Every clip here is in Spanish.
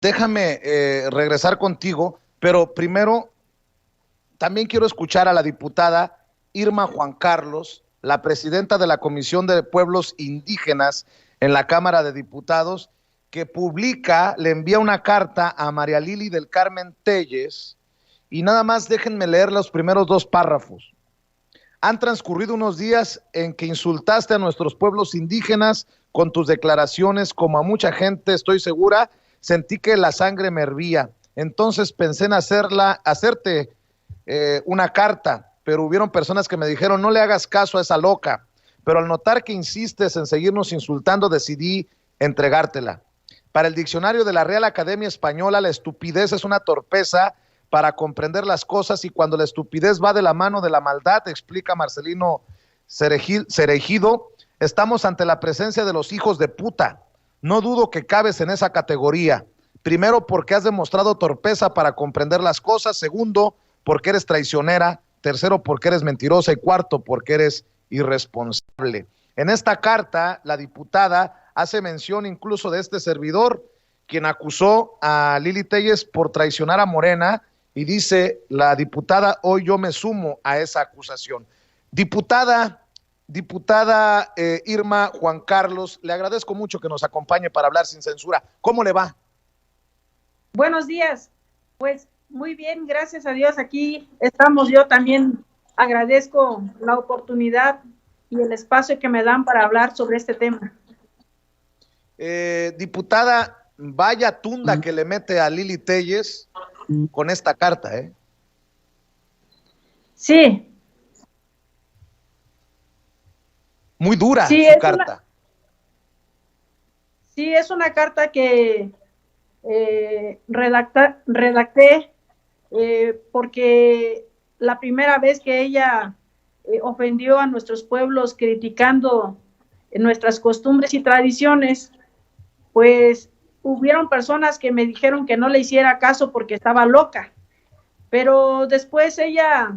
déjame regresar contigo, pero primero también quiero escuchar a la diputada Irma Juan Carlos, la presidenta de la Comisión de Pueblos Indígenas en la Cámara de Diputados, que le envía una carta a María Lili del Carmen Telles, y nada más déjenme leer los primeros dos párrafos. Han transcurrido unos días en que insultaste a nuestros pueblos indígenas con tus declaraciones, como a mucha gente, estoy segura, sentí que la sangre me hervía. Entonces pensé en hacerte una carta, pero hubieron personas que me dijeron, no le hagas caso a esa loca. Pero al notar que insistes en seguirnos insultando, decidí entregártela. Para el diccionario de la Real Academia Española, la estupidez es una torpeza para comprender las cosas, y cuando la estupidez va de la mano de la maldad, explica Marcelino Cereijido, estamos ante la presencia de los hijos de puta. No dudo que cabes en esa categoría. Primero, porque has demostrado torpeza para comprender las cosas. Segundo, porque eres traicionera. Tercero, porque eres mentirosa. Y cuarto, porque eres irresponsable. En esta carta, la diputada hace mención incluso de este servidor, quien acusó a Lili Telles por traicionar a Morena, y dice la diputada, hoy yo me sumo a esa acusación. Diputada Irma Juan Carlos, le agradezco mucho que nos acompañe para hablar sin censura. ¿Cómo le va? Buenos días. Pues muy bien, gracias a Dios, aquí estamos. Yo también agradezco la oportunidad y el espacio que me dan para hablar sobre este tema. Diputada, vaya tunda que le mete a Lili Telles con esta carta, ¿eh? Sí. Muy dura sí, su carta. Sí, es una carta que redacté porque la primera vez que ella ofendió a nuestros pueblos criticando nuestras costumbres y tradiciones, pues hubieron personas que me dijeron que no le hiciera caso porque estaba loca, pero después ella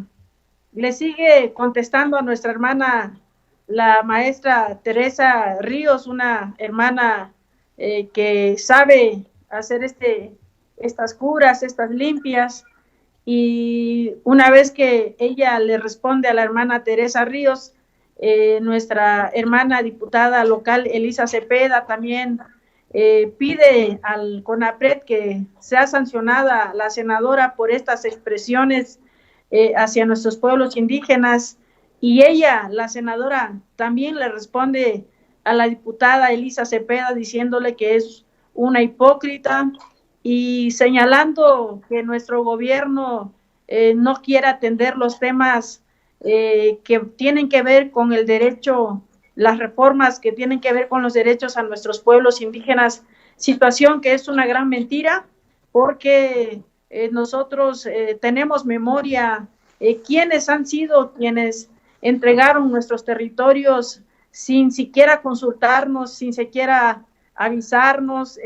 le sigue contestando a nuestra hermana, la maestra Teresa Ríos, una hermana que sabe hacer estas curas, estas limpias, y una vez que ella le responde a la hermana Teresa Ríos, nuestra hermana diputada local Elisa Cepeda también pide al CONAPRED que sea sancionada la senadora por estas expresiones hacia nuestros pueblos indígenas, y ella, la senadora, también le responde a la diputada Elisa Cepeda diciéndole que es una hipócrita y señalando que nuestro gobierno no quiere atender los temas que tienen que ver con el derecho, las reformas que tienen que ver con los derechos a nuestros pueblos indígenas, situación que es una gran mentira, porque nosotros tenemos memoria, quiénes han sido quienes entregaron nuestros territorios sin siquiera consultarnos, sin siquiera avisarnos.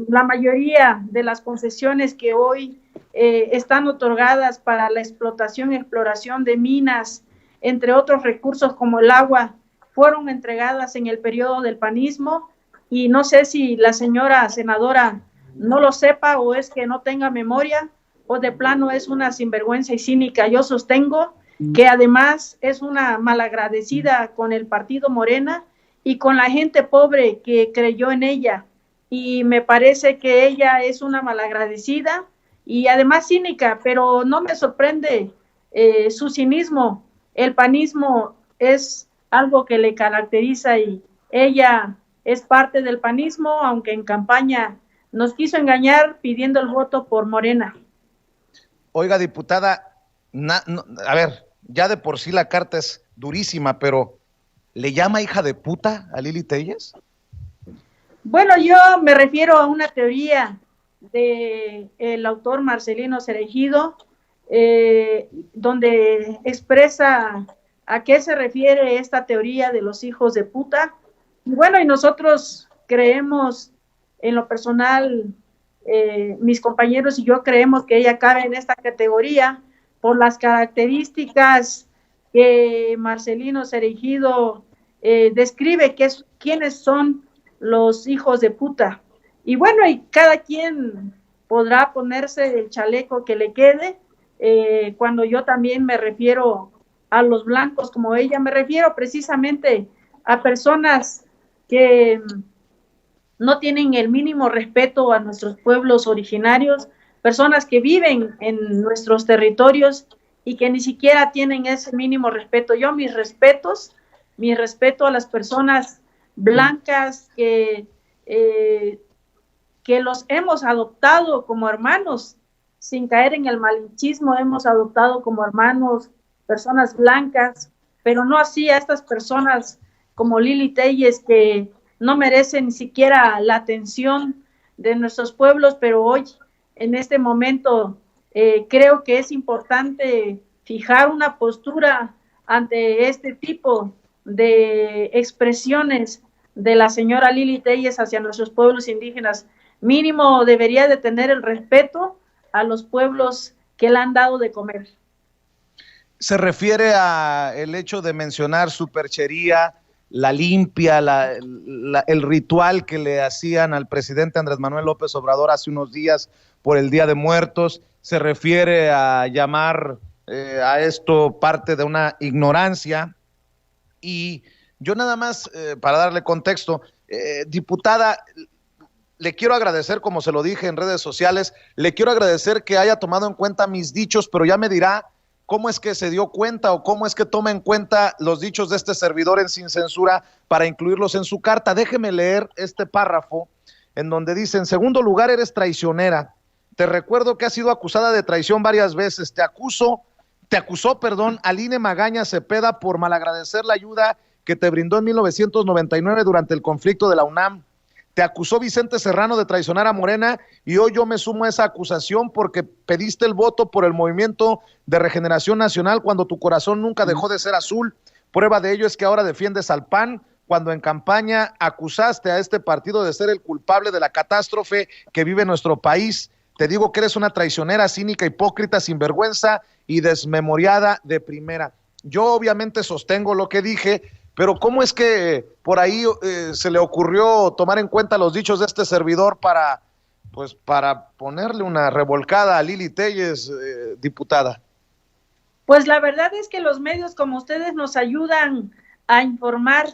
La mayoría de las concesiones que hoy están otorgadas para la explotación y exploración de minas, entre otros recursos como el agua, fueron entregadas en el periodo del panismo, y no sé si la señora senadora no lo sepa, o es que no tenga memoria, o de plano es una sinvergüenza y cínica. Yo sostengo que además es una malagradecida con el partido Morena y con la gente pobre que creyó en ella, y me parece que ella es una malagradecida y además cínica, pero no me sorprende su cinismo. El panismo es algo que le caracteriza y ella es parte del panismo, aunque en campaña nos quiso engañar pidiendo el voto por Morena. Oiga, diputada, a ver, ya de por sí la carta es durísima, pero ¿le llama hija de puta a Lili Telles? Bueno, yo me refiero a una teoría del autor Marcelino Cereijido, donde expresa a qué se refiere esta teoría de los hijos de puta. Y bueno, y nosotros creemos, en lo personal, mis compañeros y yo creemos que ella cabe en esta categoría por las características que Marcelino Cereijido describe, quiénes son los hijos de puta. Y bueno, y cada quien podrá ponerse el chaleco que le quede. Cuando yo también me refiero a los blancos como ella, me refiero precisamente a personas que no tienen el mínimo respeto a nuestros pueblos originarios, personas que viven en nuestros territorios y que ni siquiera tienen ese mínimo respeto. Yo mi respeto a las personas blancas que los hemos adoptado como hermanos, sin caer en el malinchismo, hemos adoptado como hermanos personas blancas, pero no así a estas personas como Lili Telles, que no merecen ni siquiera la atención de nuestros pueblos, pero hoy, en este momento, creo que es importante fijar una postura ante este tipo de expresiones de la señora Lili Telles hacia nuestros pueblos indígenas. Mínimo debería de tener el respeto a los pueblos que le han dado de comer. Se refiere a el hecho de mencionar superchería, la limpia, el ritual que le hacían al presidente Andrés Manuel López Obrador hace unos días por el Día de Muertos. Se refiere a llamar a esto parte de una ignorancia. Y yo nada más, para darle contexto, diputada, le quiero agradecer, como se lo dije en redes sociales, le quiero agradecer que haya tomado en cuenta mis dichos, pero ya me dirá cómo es que se dio cuenta o cómo es que toma en cuenta los dichos de este servidor en Sin Censura para incluirlos en su carta. Déjeme leer este párrafo en donde dice: en segundo lugar, eres traicionera. Te recuerdo que has sido acusada de traición varias veces. Te acusó, Aline Magaña Cepeda por malagradecer la ayuda que te brindó en 1999 durante el conflicto de la UNAM. Te acusó Vicente Serrano de traicionar a Morena y hoy yo me sumo a esa acusación porque pediste el voto por el Movimiento de Regeneración Nacional cuando tu corazón nunca dejó de ser azul. Prueba de ello es que ahora defiendes al PAN cuando en campaña acusaste a este partido de ser el culpable de la catástrofe que vive nuestro país. Te digo que eres una traicionera, cínica, hipócrita, sinvergüenza y desmemoriada de primera. Yo obviamente sostengo lo que dije, pero ¿cómo es que por ahí se le ocurrió tomar en cuenta los dichos de este servidor para ponerle una revolcada a Lili Telles, diputada? Pues la verdad es que los medios como ustedes nos ayudan a informar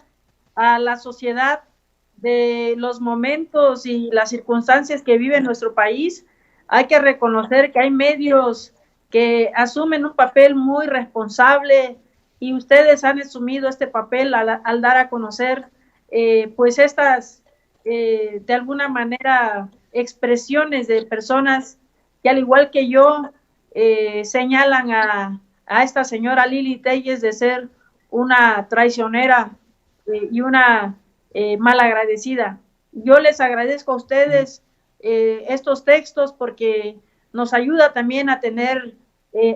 a la sociedad de los momentos y las circunstancias que vive nuestro país. Hay que reconocer que hay medios que asumen un papel muy responsable y ustedes han asumido este papel al dar a conocer pues estas de alguna manera expresiones de personas que al igual que yo señalan a esta señora Lili Telles de ser una traicionera y una malagradecida. Yo les agradezco a ustedes estos textos porque nos ayuda también a tener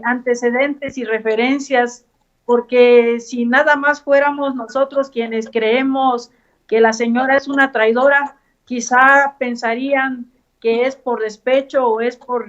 antecedentes y referencias, porque si nada más fuéramos nosotros quienes creemos que la señora es una traidora, quizá pensarían que es por despecho o es por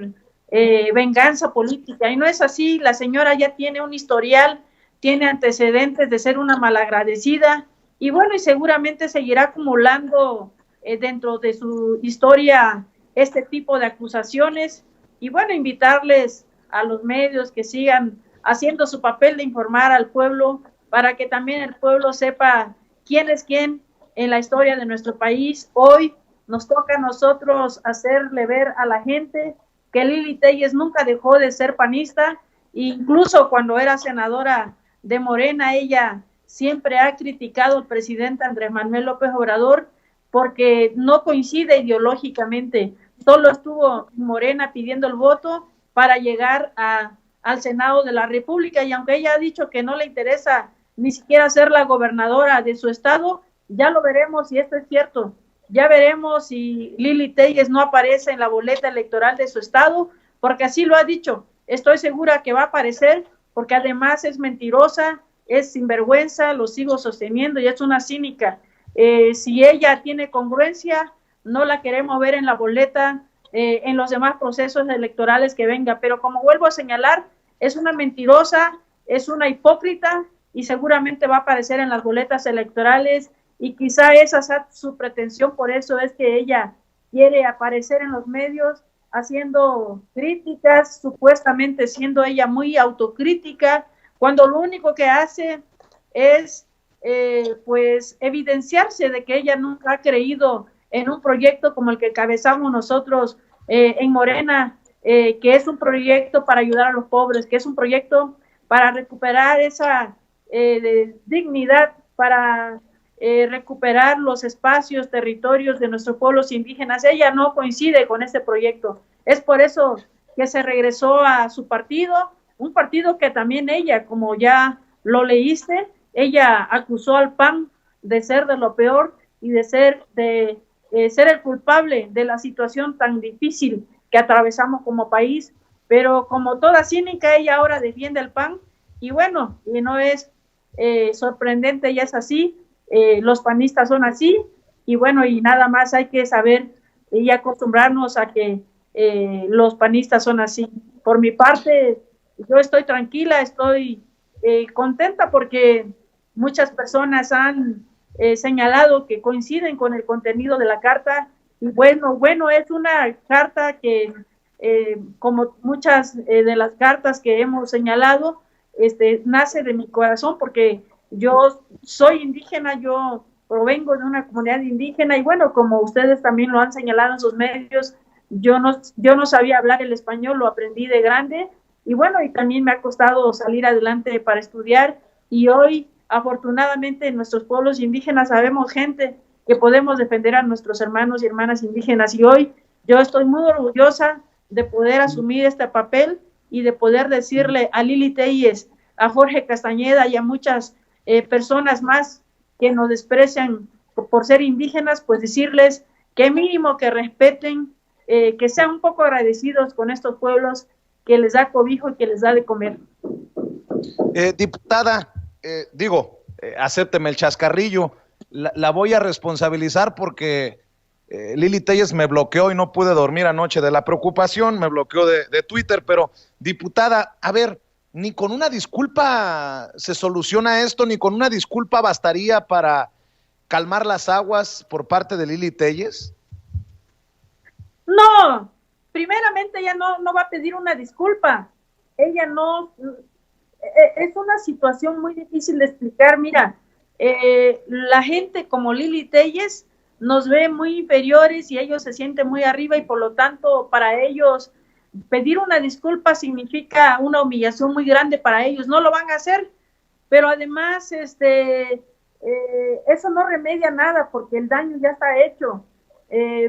venganza política, y no es así. La señora ya tiene un historial, tiene antecedentes de ser una malagradecida, y bueno, y seguramente seguirá acumulando dentro de su historia este tipo de acusaciones. Y bueno, invitarles a los medios que sigan haciendo su papel de informar al pueblo para que también el pueblo sepa quién es quién en la historia de nuestro país. Hoy nos toca a nosotros hacerle ver a la gente que Lili Telles nunca dejó de ser panista, incluso cuando era senadora de Morena, ella siempre ha criticado al presidente Andrés Manuel López Obrador porque no coincide ideológicamente. Solo estuvo Morena pidiendo el voto para llegar al Senado de la República, y aunque ella ha dicho que no le interesa ni siquiera ser la gobernadora de su estado, ya lo veremos si esto es cierto. Ya veremos si Lili Telles no aparece en la boleta electoral de su estado, porque así lo ha dicho. Estoy segura que va a aparecer, porque además es mentirosa, es sinvergüenza, lo sigo sosteniendo, y es una cínica. Si ella tiene congruencia, no la queremos ver en la boleta, en los demás procesos electorales que venga, pero como vuelvo a señalar, es una mentirosa, es una hipócrita, y seguramente va a aparecer en las boletas electorales, y quizá esa sea su pretensión. Por eso es que ella quiere aparecer en los medios haciendo críticas, supuestamente siendo ella muy autocrítica, cuando lo único que hace es pues evidenciarse de que ella nunca ha creído en un proyecto como el que encabezamos nosotros en Morena, que es un proyecto para ayudar a los pobres, que es un proyecto para recuperar esa dignidad, para recuperar los espacios, territorios de nuestros pueblos indígenas. Ella no coincide con este proyecto. Es por eso que se regresó a su partido, un partido que también ella, como ya lo leíste, ella acusó al PAN de ser de lo peor y de ser el culpable de la situación tan difícil que atravesamos como país, pero como toda cínica, ella ahora defiende al PAN, y bueno, y no es sorprendente, ella es así, los panistas son así, y bueno, y nada más hay que saber y acostumbrarnos a que los panistas son así. Por mi parte, yo estoy tranquila, estoy contenta porque muchas personas han señalado que coinciden con el contenido de la carta, y bueno, es una carta que como muchas de las cartas que hemos señalado, nace de mi corazón, porque yo soy indígena, yo provengo de una comunidad indígena, y bueno, como ustedes también lo han señalado en sus medios, yo no sabía hablar el español, lo aprendí de grande, y bueno, y también me ha costado salir adelante para estudiar, y hoy afortunadamente en nuestros pueblos indígenas sabemos gente que podemos defender a nuestros hermanos y hermanas indígenas, y hoy yo estoy muy orgullosa de poder asumir este papel y de poder decirle a Lili Telles, a Jorge Castañeda y a muchas personas más que nos desprecian por ser indígenas, pues decirles que mínimo que respeten, que sean un poco agradecidos con estos pueblos que les da cobijo y que les da de comer. Diputada, acépteme el chascarrillo, la voy a responsabilizar porque Lili Telles me bloqueó y no pude dormir anoche de la preocupación, me bloqueó de Twitter, pero diputada, a ver, ni con una disculpa se soluciona esto, ni con una disculpa bastaría para calmar las aguas por parte de Lili Telles. No, primeramente ella no va a pedir una disculpa, ella no, es una situación muy difícil de explicar. Mira, la gente como Lili Telles nos ve muy inferiores y ellos se sienten muy arriba, y por lo tanto para ellos pedir una disculpa significa una humillación muy grande para ellos. No lo van a hacer, pero además eso no remedia nada porque el daño ya está hecho.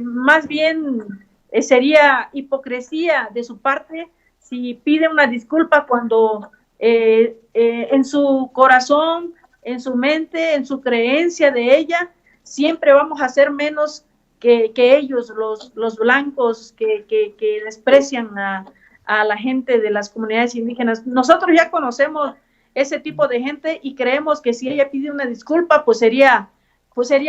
Más bien sería hipocresía de su parte si pide una disculpa cuando en su corazón, en su mente, en su creencia de ella, siempre vamos a ser menos que ellos, los blancos que desprecian a la gente de las comunidades indígenas. Nosotros ya conocemos ese tipo de gente y creemos que si ella pide una disculpa, pues sería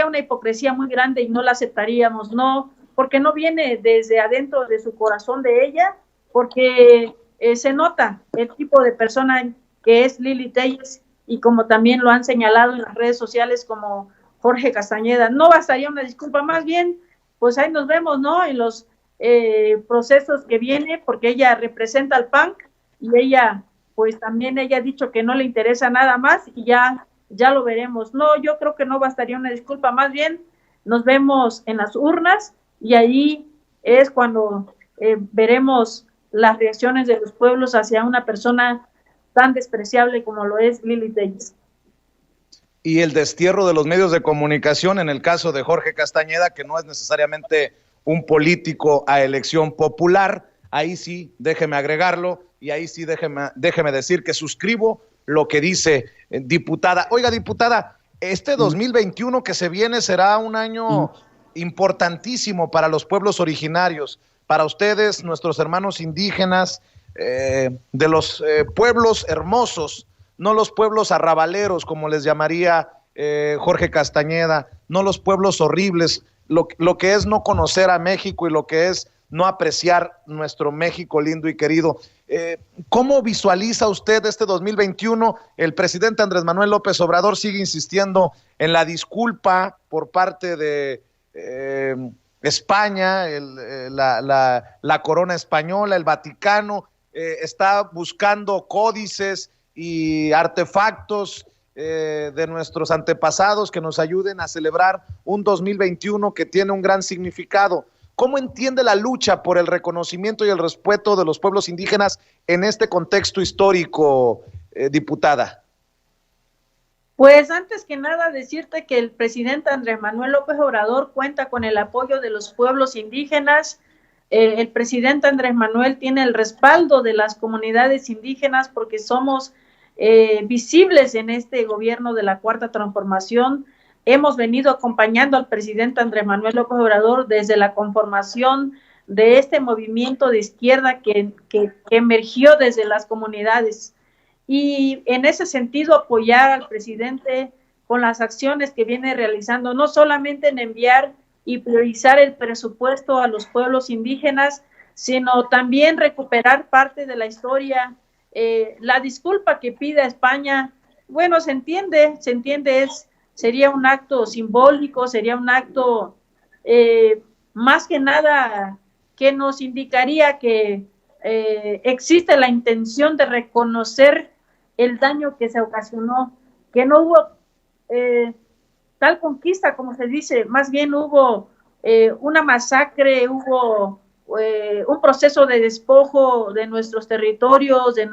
una hipocresía muy grande y no la aceptaríamos, no, porque no viene desde adentro de su corazón de ella, porque se nota el tipo de persona que es Lili Telles, y como también lo han señalado en las redes sociales como Jorge Castañeda. No bastaría una disculpa, más bien, pues ahí nos vemos, ¿no? En los procesos que viene, porque ella representa al PAN y ella, pues también ella ha dicho que no le interesa nada más y ya lo veremos. No, yo creo que no bastaría una disculpa, más bien nos vemos en las urnas y ahí es cuando veremos las reacciones de los pueblos hacia una persona tan despreciable como lo es Lili Telles. Y el destierro de los medios de comunicación en el caso de Jorge Castañeda, que no es necesariamente un político a elección popular, ahí sí, déjeme agregarlo, y ahí sí déjeme decir que suscribo lo que dice diputada. Oiga, diputada, este 2021 que se viene será un año importantísimo para los pueblos originarios, para ustedes, nuestros hermanos indígenas, de los pueblos hermosos, no los pueblos arrabaleros, como les llamaría Jorge Castañeda, no los pueblos horribles, lo que es no conocer a México y lo que es no apreciar nuestro México lindo y querido. ¿Cómo visualiza usted este 2021? El presidente Andrés Manuel López Obrador sigue insistiendo en la disculpa por parte de España, la corona española, el Vaticano, está buscando códices y artefactos de nuestros antepasados que nos ayuden a celebrar un 2021 que tiene un gran significado. ¿Cómo entiende la lucha por el reconocimiento y el respeto de los pueblos indígenas en este contexto histórico, diputada? Pues antes que nada decirte que el presidente Andrés Manuel López Obrador cuenta con el apoyo de los pueblos indígenas. El presidente Andrés Manuel tiene el respaldo de las comunidades indígenas porque somos visibles en este gobierno de la Cuarta Transformación. Hemos venido acompañando al presidente Andrés Manuel López Obrador desde la conformación de este movimiento de izquierda que emergió desde las comunidades. Y en ese sentido apoyar al presidente con las acciones que viene realizando, no solamente en enviar y priorizar el presupuesto a los pueblos indígenas, sino también recuperar parte de la historia. La disculpa que pide España, bueno, se entiende, sería un acto simbólico, sería un acto más que nada que nos indicaría que existe la intención de reconocer el daño que se ocasionó, que no hubo tal conquista como se dice, más bien hubo una masacre, hubo un proceso de despojo de nuestros territorios, de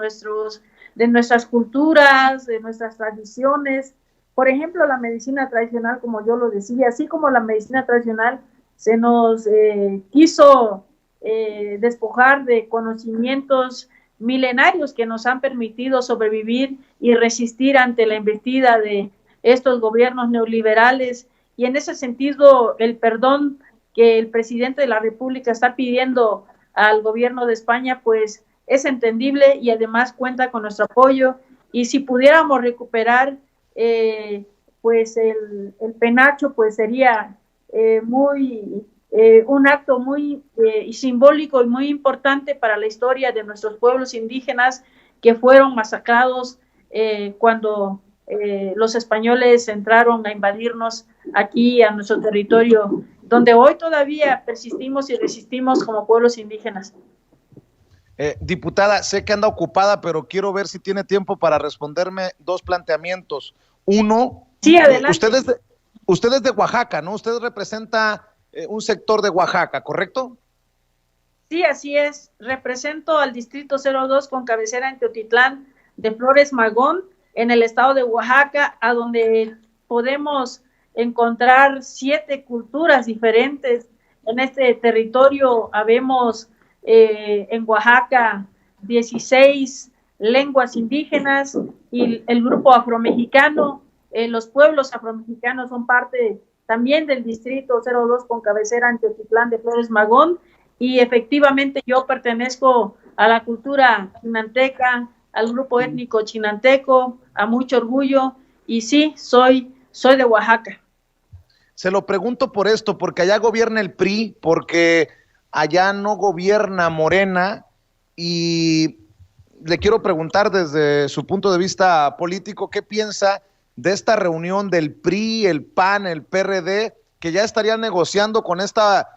nuestras culturas, de nuestras tradiciones. Por ejemplo, la medicina tradicional, como yo lo decía, así como la medicina tradicional se nos quiso despojar de conocimientos milenarios que nos han permitido sobrevivir y resistir ante la embestida de estos gobiernos neoliberales, y en ese sentido el perdón que el presidente de la República está pidiendo al gobierno de España pues es entendible y además cuenta con nuestro apoyo. Y si pudiéramos recuperar pues el penacho, pues sería un acto muy simbólico y muy importante para la historia de nuestros pueblos indígenas que fueron masacrados cuando los españoles entraron a invadirnos aquí a nuestro territorio, donde hoy todavía persistimos y resistimos como pueblos indígenas. Diputada, sé que anda ocupada, pero quiero ver si tiene tiempo para responderme dos planteamientos. Uno, sí, adelante. Usted es de Oaxaca, ¿no? Usted representa un sector de Oaxaca, ¿correcto? Sí, así es. Represento al Distrito 02 con cabecera en Teotitlán de Flores Magón, en el estado de Oaxaca, a donde podemos encontrar 7 culturas diferentes. En este territorio habemos en Oaxaca 16 lenguas indígenas y el grupo afromexicano. Los pueblos afromexicanos son parte también del Distrito 02 con cabecera en Teotitlán de Flores Magón, y efectivamente yo pertenezco a la cultura chinanteca, al grupo étnico chinanteco, a mucho orgullo, y sí, soy de Oaxaca. Se lo pregunto por esto, porque allá gobierna el PRI, porque allá no gobierna Morena, y le quiero preguntar desde su punto de vista político, ¿qué piensa de esta reunión del PRI, el PAN, el PRD, que ya estarían negociando con esta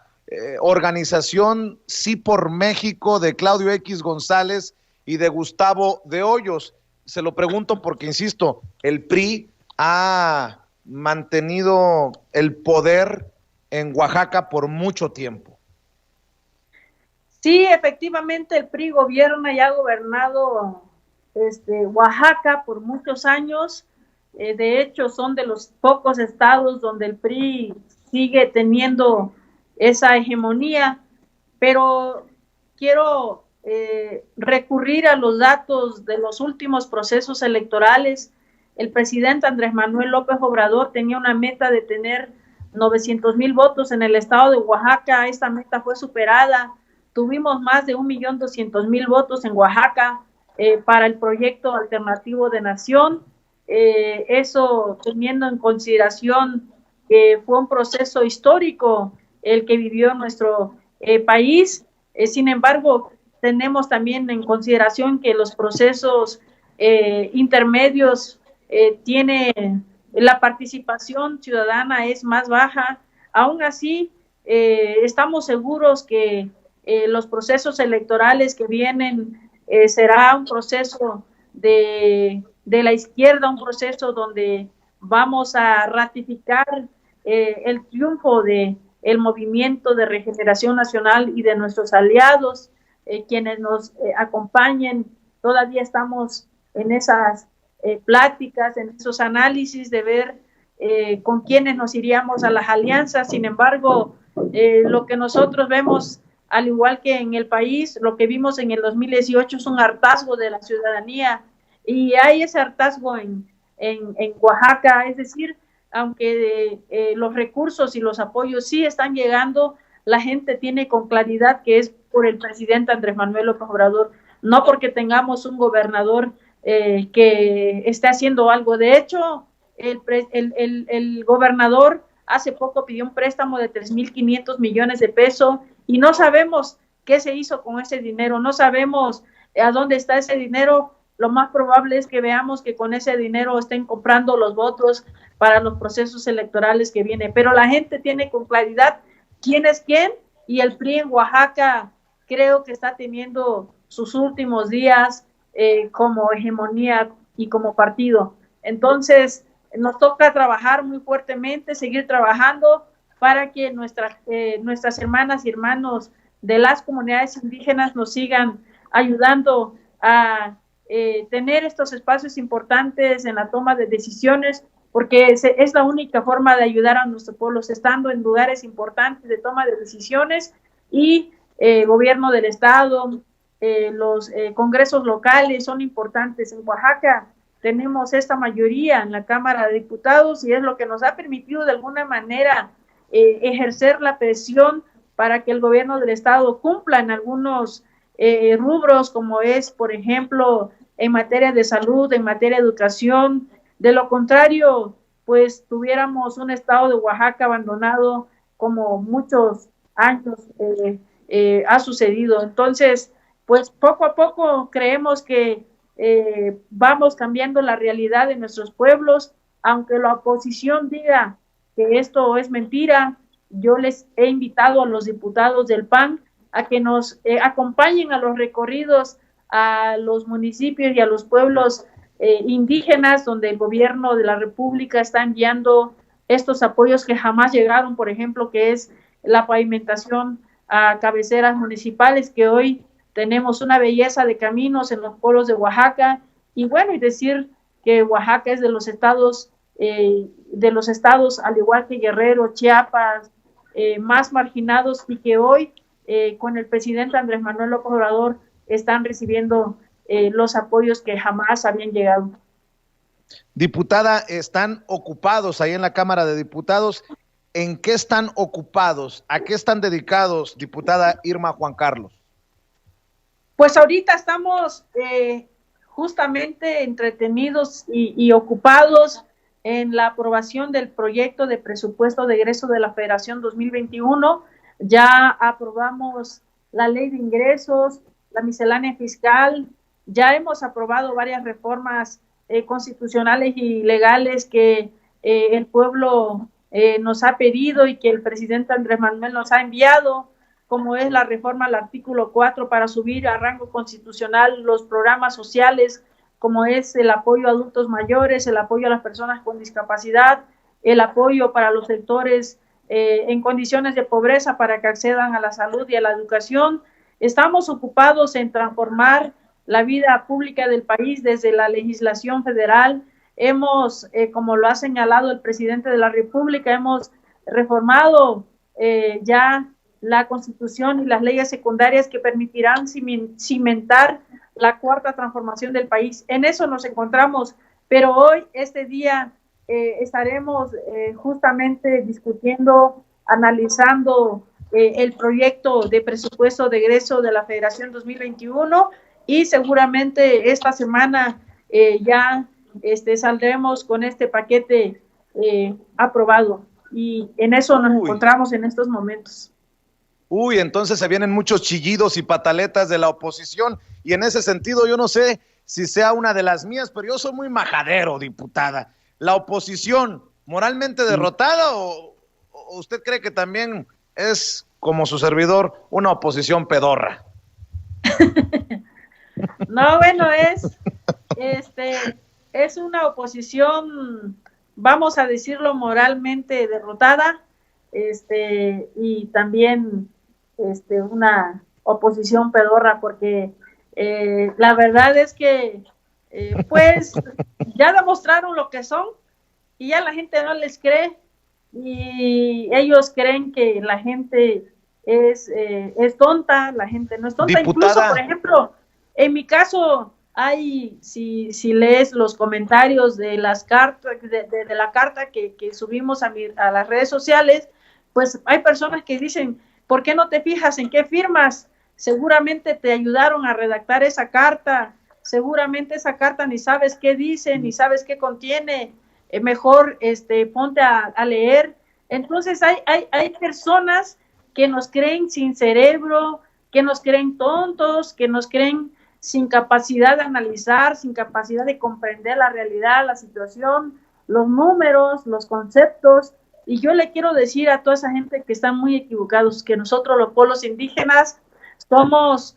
organización Sí por México de Claudio X González y de Gustavo de Hoyos? Se lo pregunto porque, insisto, el PRI ha mantenido el poder en Oaxaca por mucho tiempo. Sí, efectivamente el PRI gobierna y ha gobernado Oaxaca por muchos años. De hecho, son de los pocos estados donde el PRI sigue teniendo esa hegemonía, pero quiero recurrir a los datos de los últimos procesos electorales. El presidente Andrés Manuel López Obrador tenía una meta de tener 900,000 votos en el estado de Oaxaca. Esta meta fue superada. Tuvimos más de 1,200,000 votos en Oaxaca para el proyecto alternativo de nación. Eso teniendo en consideración que fue un proceso histórico el que vivió nuestro país. Sin embargo, tenemos también en consideración que los procesos intermedios tiene la participación ciudadana es más baja. Aún así, estamos seguros que los procesos electorales que vienen será un proceso de la izquierda, un proceso donde vamos a ratificar el triunfo de el movimiento de regeneración nacional y de nuestros aliados, quienes nos acompañen. Todavía estamos en esas pláticas, en esos análisis de ver con quiénes nos iríamos a las alianzas. Sin embargo, lo que nosotros vemos, al igual que en el país, lo que vimos en el 2018 es un hartazgo de la ciudadanía, y hay ese hartazgo en Oaxaca. Es decir, aunque los recursos y los apoyos sí están llegando, la gente tiene con claridad que es por el presidente Andrés Manuel López Obrador, no porque tengamos un gobernador que esté haciendo algo. De hecho, el gobernador hace poco pidió un préstamo de 3.500 millones de pesos y no sabemos qué se hizo con ese dinero, no sabemos a dónde está ese dinero. Lo más probable es que veamos que con ese dinero estén comprando los votos para los procesos electorales que vienen. Pero la gente tiene con claridad quién es quién, y el PRI en Oaxaca creo que está teniendo sus últimos días como hegemonía y como partido. Entonces, nos toca trabajar muy fuertemente, seguir trabajando para que nuestras hermanas y hermanos de las comunidades indígenas nos sigan ayudando a tener estos espacios importantes en la toma de decisiones, porque es la única forma de ayudar a nuestros pueblos, estando en lugares importantes de toma de decisiones, y gobierno del estado, los congresos locales son importantes. En Oaxaca tenemos esta mayoría en la Cámara de Diputados y es lo que nos ha permitido de alguna manera ejercer la presión para que el gobierno del estado cumpla en algunos rubros, como es, por ejemplo, en materia de salud, en materia de educación. De lo contrario, pues tuviéramos un estado de Oaxaca abandonado como muchos años ha sucedido. Entonces, pues poco a poco creemos que vamos cambiando la realidad de nuestros pueblos, aunque la oposición diga que esto es mentira. Yo les he invitado a los diputados del PAN a que nos acompañen a los recorridos a los municipios y a los pueblos indígenas, donde el gobierno de la República está enviando estos apoyos que jamás llegaron, por ejemplo, que es la pavimentación a cabeceras municipales, que hoy tenemos una belleza de caminos en los pueblos de Oaxaca. Y bueno, y decir que Oaxaca es de los estados, al igual que Guerrero, Chiapas, más marginados, y que hoy con el presidente Andrés Manuel López Obrador están recibiendo los apoyos que jamás habían llegado. Diputada, están ocupados ahí en la Cámara de Diputados. ¿En qué están ocupados? ¿A qué están dedicados, diputada Irma Juan Carlos? Pues ahorita estamos justamente entretenidos y ocupados en la aprobación del proyecto de presupuesto de egreso de la Federación 2021. Ya aprobamos la ley de ingresos, la miscelánea fiscal, ya hemos aprobado varias reformas constitucionales y legales que el pueblo nos ha pedido y que el presidente Andrés Manuel nos ha enviado, como es la reforma al artículo 4 para subir a rango constitucional los programas sociales, como es el apoyo a adultos mayores, el apoyo a las personas con discapacidad, el apoyo para los sectores en condiciones de pobreza para que accedan a la salud y a la educación. Estamos ocupados en transformar la vida pública del país desde la legislación federal. Hemos, como lo ha señalado el presidente de la República, hemos reformado ya la Constitución y las leyes secundarias que permitirán cimentar la cuarta transformación del país. En eso nos encontramos, pero hoy, este día, estaremos justamente discutiendo, analizando el proyecto de presupuesto de egreso de la Federación 2021, y seguramente esta semana ya saldremos con este paquete aprobado, y en eso nos encontramos en estos momentos. Uy, entonces se vienen muchos chillidos y pataletas de la oposición, y en ese sentido yo no sé si sea una de las mías, pero yo soy muy majadero, diputada. ¿La oposición moralmente derrotada o usted cree que también es, como su servidor, una oposición pedorra. No, bueno, es una oposición, vamos a decirlo, moralmente derrotada, y también una oposición pedorra, porque la verdad es que pues ya demostraron lo que son y ya la gente no les cree, y ellos creen que la gente es tonta. La gente no es tonta. Diputada. Incluso, por ejemplo, en mi caso, si lees los comentarios de las cartas, de la carta que subimos a las redes sociales, pues hay personas que dicen, ¿por qué no te fijas en qué firmas? Seguramente te ayudaron a redactar esa carta, seguramente esa carta ni sabes qué dice, ni sabes qué contiene, mejor ponte a leer. Entonces hay personas que nos creen sin cerebro, que nos creen tontos, que nos creen sin capacidad de analizar, sin capacidad de comprender la realidad, la situación, los números, los conceptos. Y yo le quiero decir a toda esa gente que están muy equivocados, que nosotros los pueblos indígenas somos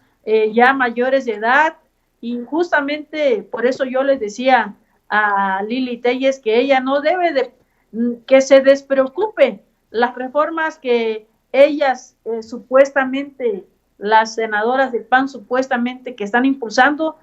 ya mayores de edad, y justamente por eso yo les decía a Lili Telles que ella no debe de, que se despreocupe. Las reformas que ellas supuestamente, las senadoras del PAN supuestamente que están impulsando,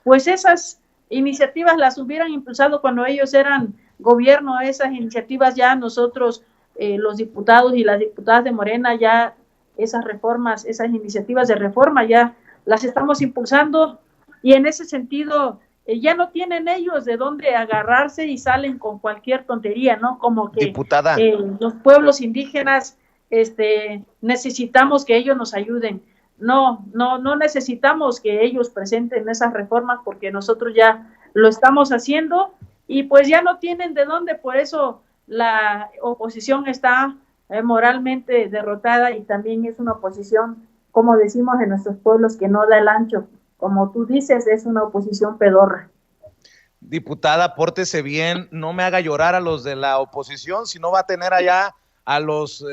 pues esas iniciativas las hubieran impulsado cuando ellos eran gobierno. Esas iniciativas ya nosotros, los diputados y las diputadas de Morena, ya esas reformas, esas iniciativas de reforma ya las estamos impulsando, y en ese sentido ya no tienen ellos de dónde agarrarse y salen con cualquier tontería, ¿no? Como que Diputada, los pueblos indígenas necesitamos que ellos nos ayuden. No necesitamos que ellos presenten esas reformas, porque nosotros ya lo estamos haciendo, y pues ya no tienen de dónde. Por eso la oposición está moralmente derrotada, y también es una oposición, como decimos en nuestros pueblos, que no da el ancho. Como tú dices, es una oposición pedorra. diputada, pórtese bien, no me haga llorar a los de la oposición, si no va a tener allá a los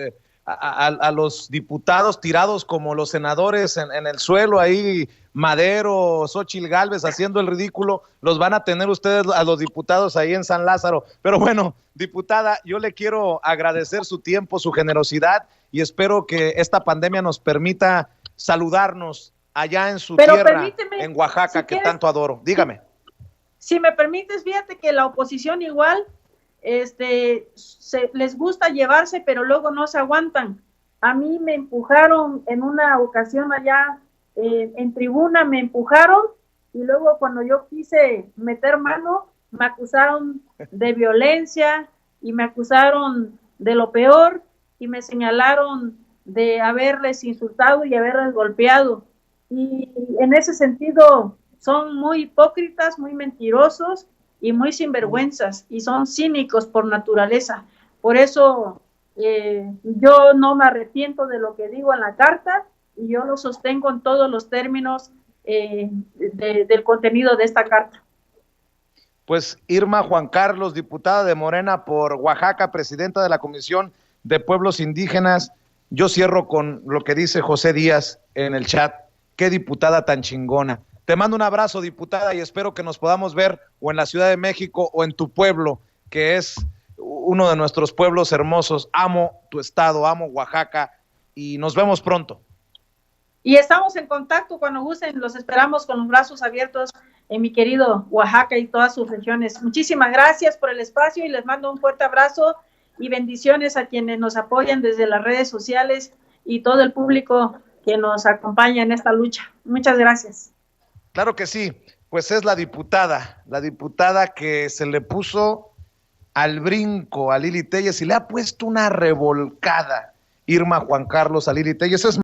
diputados tirados como los senadores en el suelo, ahí Madero, Xóchitl Gálvez haciendo el ridículo. Los van a tener ustedes a los diputados ahí en San Lázaro. Pero bueno, diputada, yo le quiero agradecer su tiempo, su generosidad, y espero que esta pandemia nos permita saludarnos allá en su tierra, en Oaxaca, si que tanto adoro. Dígame. Si me permites, fíjate que la oposición igual les gusta llevarse, pero luego no se aguantan. A mí me empujaron en una ocasión allá en tribuna, me empujaron, y luego cuando yo quise meter mano, me acusaron de violencia y me acusaron de lo peor, y me señalaron de haberles insultado y haberles golpeado. Y en ese sentido son muy hipócritas, muy mentirosos y muy sinvergüenzas, y son cínicos por naturaleza. Por eso yo no me arrepiento de lo que digo en la carta, y yo lo sostengo en todos los términos del contenido de esta carta. Pues Irma Juan Carlos, diputada de Morena por Oaxaca, presidenta de la Comisión de Pueblos Indígenas. Yo cierro con lo que dice José Díaz en el chat. Qué diputada tan chingona. Te mando un abrazo, diputada, y espero que nos podamos ver o en la Ciudad de México o en tu pueblo, que es uno de nuestros pueblos hermosos. Amo tu estado, amo Oaxaca, y nos vemos pronto. Y estamos en contacto cuando gusten. Los esperamos con los brazos abiertos en mi querido Oaxaca y todas sus regiones. Muchísimas gracias por el espacio, y les mando un fuerte abrazo y bendiciones a quienes nos apoyan desde las redes sociales y todo el público que nos acompaña en esta lucha. Muchas gracias. Claro que sí, pues es la diputada que se le puso al brinco a Lili Telles y le ha puesto una revolcada Irma Juan Carlos a Lili Telles. Es